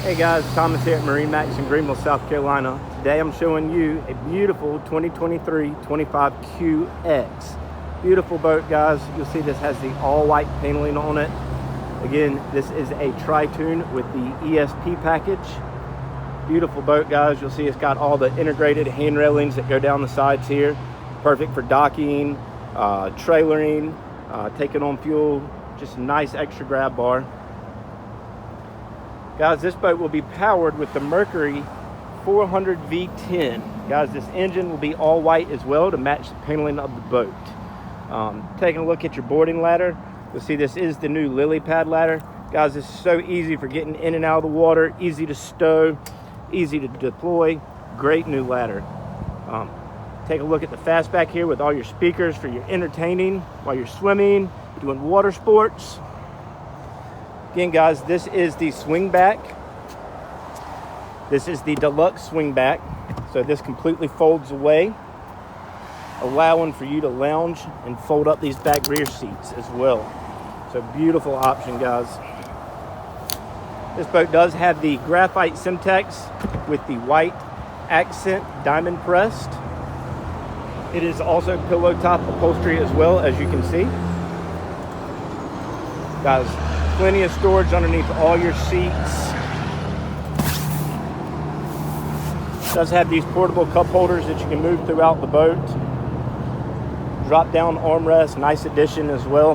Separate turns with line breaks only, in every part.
Hey guys, Thomas here at MarineMax in Greenville, South Carolina. Today I'm showing you a beautiful 2023 25QX. Beautiful boat, guys. You'll see this has the all-white paneling on it. Again, this is a tri-tune with the ESP package. Beautiful boat, guys. You'll see it's got all the integrated hand railings that go down the sides here. Perfect for docking, trailering, taking on fuel. Just a nice extra grab bar. Guys, this boat will be powered with the Mercury 400 V10. Guys, this engine will be all white as well to match the paneling of the boat. Taking a look at your boarding ladder, you'll see this is the new lily pad ladder. Guys, this is so easy for getting in and out of the water, easy to stow, easy to deploy. Great new ladder. Take a look at the fastback here with all your speakers for your entertaining while you're swimming, doing water sports. Again, guys, this is the swing back. This is the deluxe swing back. So this completely folds away, allowing for you to lounge and fold up these back rear seats as well. So beautiful option, guys. This boat does have the graphite Simtex with the white accent diamond pressed. It is also pillow top upholstery as well, as you can see. Guys, plenty of storage underneath all your seats. It does have these portable cup holders that you can move throughout the boat. Drop down armrest, nice addition as well,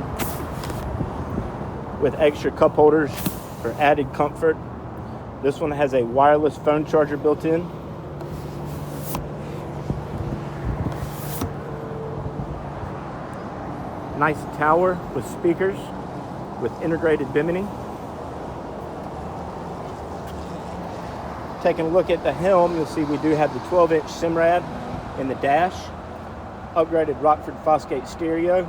with extra cup holders for added comfort. This one has a wireless phone charger built in. Nice tower with speakers with integrated bimini. Taking a look at the helm, you'll see we do have the 12-inch Simrad in the dash, upgraded Rockford Fosgate stereo,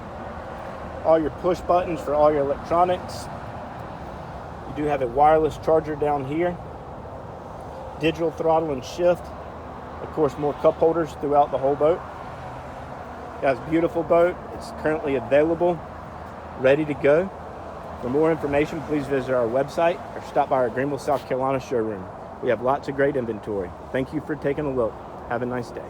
all your push buttons for all your electronics. You do have a wireless charger down here, digital throttle and shift, of course more cup holders throughout the whole boat. Guys, beautiful boat. It's currently available, ready to go. For more information, please visit our website or stop by our Greenville, South Carolina showroom. We have lots of great inventory. Thank you for taking a look. Have a nice day.